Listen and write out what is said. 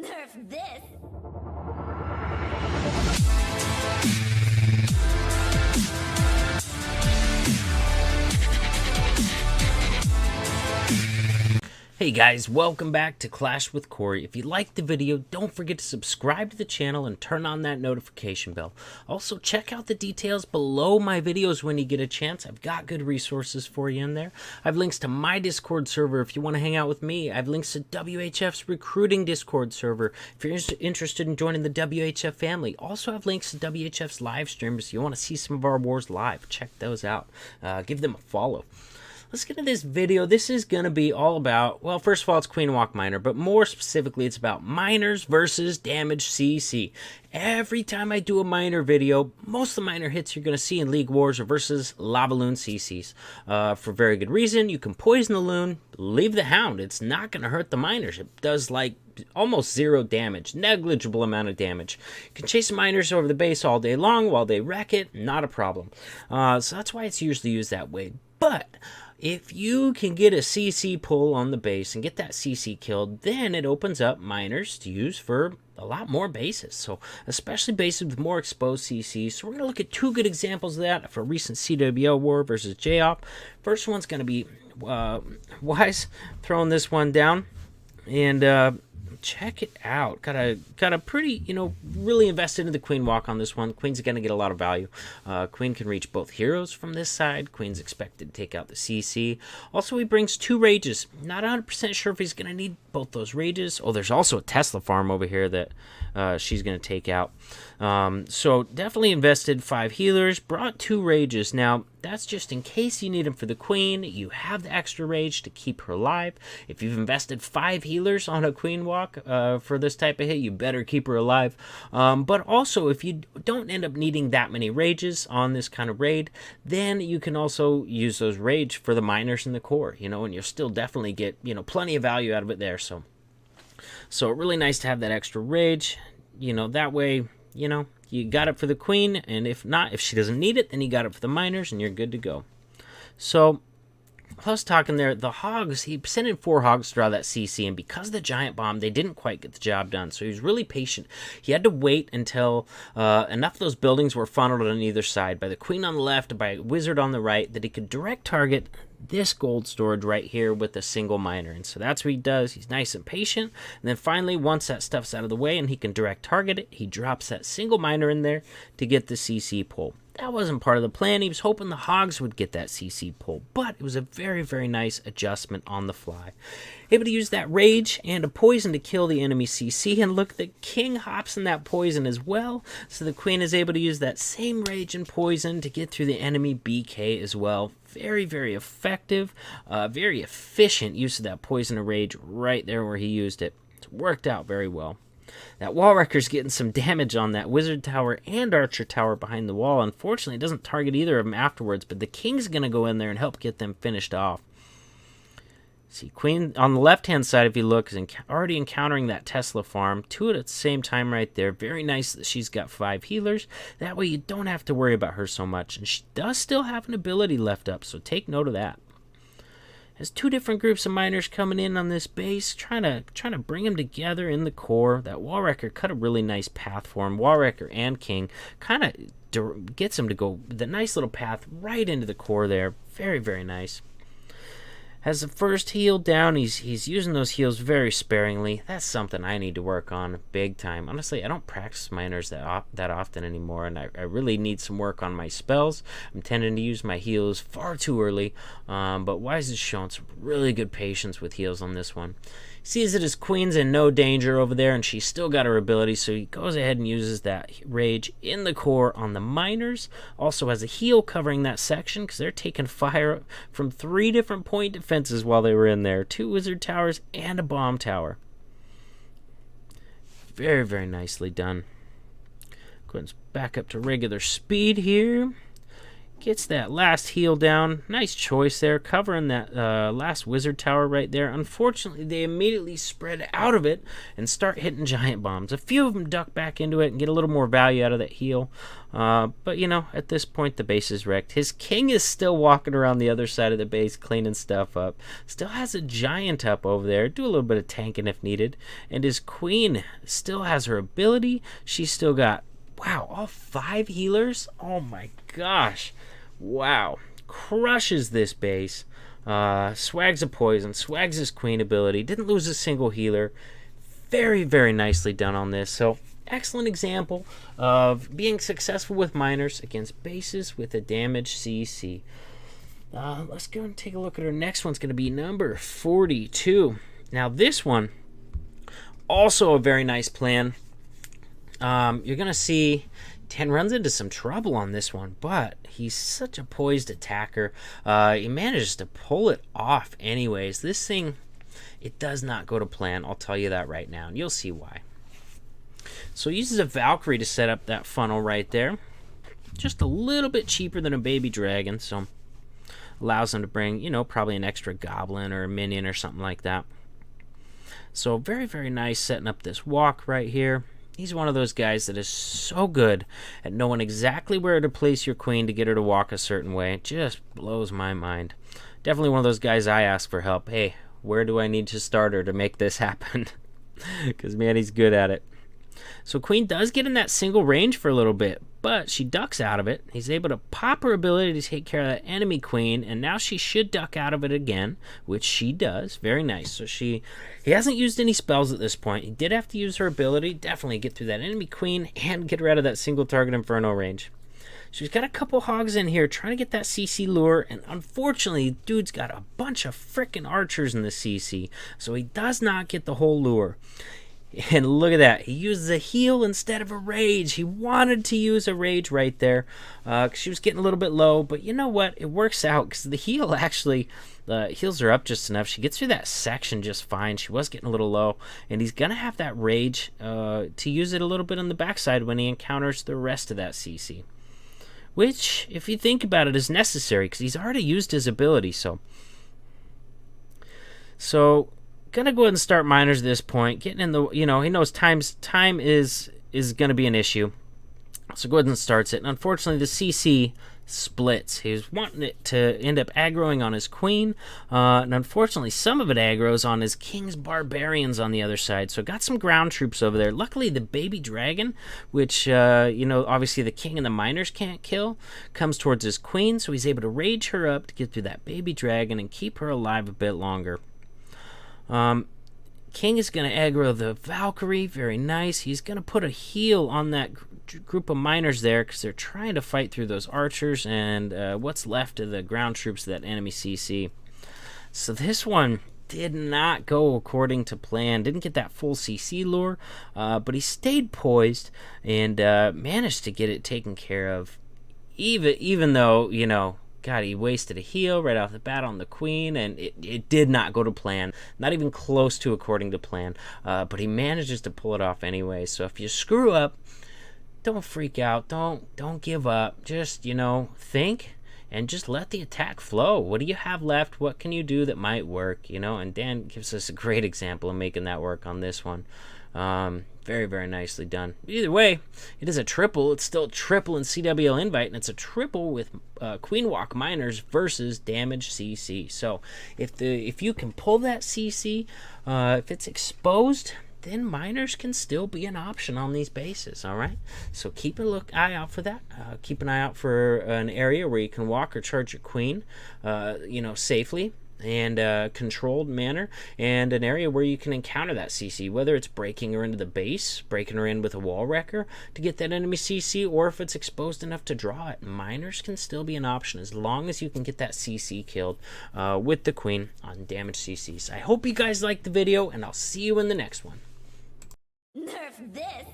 Nerf this! Hey guys, welcome back to Clash with Corey. If you liked the video, don't forget to subscribe to the channel and turn on that notification bell. Also, check out the details below my videos when you get a chance. I've got good resources for you in there. I have links to my Discord server if you want to hang out with me. I have links to WHF's recruiting Discord server if you're interested in joining the WHF family. Also, I have links to WHF's live streams if you want to see some of our wars live. Check those out. Give them a follow. Let's get into this video. This is going to be all about, well, first of all, it's Queen Walk Miner, but more specifically, it's about miners versus damage CC. Every time I do a miner video, most of the miner hits you're going to see in League Wars are versus Lava Loon CCs. For very good reason. You can poison the loon, leave the hound. It's not going to hurt the miners. It does like almost zero damage, negligible amount of damage. You can chase miners over the base all day long while they wreck it, not a problem. So that's why it's usually used that way. But if you can get a CC pull on the base and get that CC killed, then it opens up miners to use for a lot more bases. So especially bases with more exposed CCs. So we're going to look at two good examples of that for a recent CWO war versus JOP. First one's going to be Wise throwing this one down. And check it out. Got a pretty, really invested in the Queen Walk on this one. Queen's going to get a lot of value. Queen can reach both heroes from this side. Queen's expected to take out the CC. Also, he brings two rages. Not 100% sure if he's going to need both those rages. Oh, there's also a Tesla farm over here that she's going to take out. So definitely invested 5 healers. Brought 2 rages. Now, that's just in case you need them for the Queen. You have the extra rage to keep her alive. If you've invested 5 healers on a Queen Walk for this type of hit, you better keep her alive. But also, if you don't end up needing that many rages on this kind of raid, then you can also use those rage for the miners in the core, and you'll still definitely get, plenty of value out of it there. So really nice to have that extra rage, that way, you got it for the Queen, and if not, if she doesn't need it, then you got it for the miners, and you're good to go. So, I was talking there, the hogs, he sent in 4 hogs to draw that CC, and because of the giant bomb, they didn't quite get the job done, so he was really patient. He had to wait until enough of those buildings were funneled on either side, by the Queen on the left, by Wizard on the right, that he could direct target this gold storage right here with a single miner. And so that's what he does. He's nice and patient. And then finally, once that stuff's out of the way and he can direct target it, he drops that single miner in there to get the CC pull. That wasn't part of the plan. He was hoping the hogs would get that CC pull, but it was a very, very nice adjustment on the fly. Able to use that rage and a poison to kill the enemy CC, and look, the king hops in that poison as well, so the Queen is able to use that same rage and poison to get through the enemy BK as well. Very, very effective, very efficient use of that poison and rage right there where he used it. It's worked out very well. That wall wrecker's getting some damage on that wizard tower and archer tower behind the wall. Unfortunately, it doesn't target either of them afterwards, but the king's going to go in there and help get them finished off. See, Queen on the left-hand side, if you look, is already encountering that Tesla farm. 2 at the same time right there. Very nice that she's got 5 healers. That way you don't have to worry about her so much. And she does still have an ability left up, so take note of that. Has 2 different groups of miners coming in on this base, trying to bring them together in the core. That wall wrecker cut a really nice path for him. Wall wrecker and king kind of gets him to go the nice little path right into the core there. Very, very nice. Has the first heal down. He's using those heals very sparingly. That's something I need to work on big time. Honestly, I don't practice miners that often anymore, and I really need some work on my spells. I'm tending to use my heals far too early, but Wise is showing some really good patience with heals on this one. Sees that his Queen's in no danger over there, and she's still got her ability, so he goes ahead and uses that rage in the core on the miners. Also has a heal covering that section, because they're taking fire from 3 different point defenses while they were in there. 2 wizard towers and a bomb tower. Very, very nicely done. Quinn's back up to regular speed here. Gets that last heal down. Nice choice there, covering that last wizard tower right there. Unfortunately, they immediately spread out of it and start hitting giant bombs. A few of them duck back into it and get a little more value out of that heal. But, you know, at this point, the base is wrecked. His king is still walking around the other side of the base, cleaning stuff up. Still has a giant up over there. Do a little bit of tanking if needed. And his queen still has her ability. She's still got, wow, all 5 healers? Oh, my gosh. Wow, crushes this base. Swags a poison, swags his queen ability, didn't lose a single healer. Very, very nicely done on this. So, excellent example of being successful with miners against bases with a damaged CC. Let's go and take a look at our next one's going to be number 42. Now, this one, also a very nice plan. You're going to see 10 runs into some trouble on this one, but he's such a poised attacker. He manages to pull it off anyways. This thing, it does not go to plan. I'll tell you that right now, and you'll see why. So he uses a Valkyrie to set up that funnel right there. Just a little bit cheaper than a baby dragon, so allows him to bring, you know, probably an extra goblin or a minion or something like that. So very, very nice setting up this walk right here. He's one of those guys that is so good at knowing exactly where to place your queen to get her to walk a certain way. It just blows my mind. Definitely one of those guys I ask for help. Hey, where do I need to start her to make this happen? Because, man, he's good at it. So queen does get in that single range for a little bit, but she ducks out of it. He's able to pop her ability to take care of that enemy queen, and now she should duck out of it again, which she does. Very nice. So he hasn't used any spells at this point. He did have to use her ability, definitely get through that enemy queen and get her out of that single target inferno range. She's got a couple hogs in here trying to get that CC lure, and unfortunately, dude's got a bunch of frickin' archers in the CC, so he does not get the whole lure. And look at that. He uses a heal instead of a rage. He wanted to use a rage right there because she was getting a little bit low. But you know what? It works out because the heal actually heals her up just enough. She gets through that section just fine. She was getting a little low. And he's going to have that rage to use it a little bit on the backside when he encounters the rest of that CC. Which, if you think about it, is necessary because he's already used his ability. So gonna go ahead and start miners at this point. Getting in the, you know, he knows time is gonna be an issue. So go ahead and starts it. And unfortunately, the CC splits. He was wanting it to end up aggroing on his queen, and unfortunately, some of it aggroes on his king's barbarians on the other side. So got some ground troops over there. Luckily, the baby dragon, which you know, obviously the king and the miners can't kill, comes towards his queen. So he's able to rage her up to get through that baby dragon and keep her alive a bit longer. King is going to aggro the Valkyrie. Very nice. He's going to put a heal on that group of miners there because they're trying to fight through those archers and what's left of the ground troops of that enemy CC. So this one did not go according to plan. Didn't get that full CC lure, but he stayed poised and managed to get it taken care of. Even though, you know, God, he wasted a heal right off the bat on the queen, and it did not go to plan. Not even close to according to plan. But he manages to pull it off anyway. So if you screw up, don't freak out. Don't give up. Just, you know, think and just let the attack flow. What do you have left? What can you do that might work? You know, and Dan gives us a great example of making that work on this one. Very, very nicely done. Either way, it is a triple. It's still a triple in CWL Invite, and it's a triple with Queen Walk Miners versus Damage CC. So if you can pull that CC, if it's exposed, then miners can still be an option on these bases, all right? So keep an eye out for that. Keep an eye out for an area where you can walk or charge your queen, you know, safely and controlled manner, and an area where you can encounter that CC, whether it's breaking her into the base, breaking her in with a wall wrecker to get that enemy CC, or if it's exposed enough to draw it. Miners can still be an option as long as you can get that CC killed with the queen on damage CCs. I hope you guys liked the video, and I'll see you in the next one. Nerf this!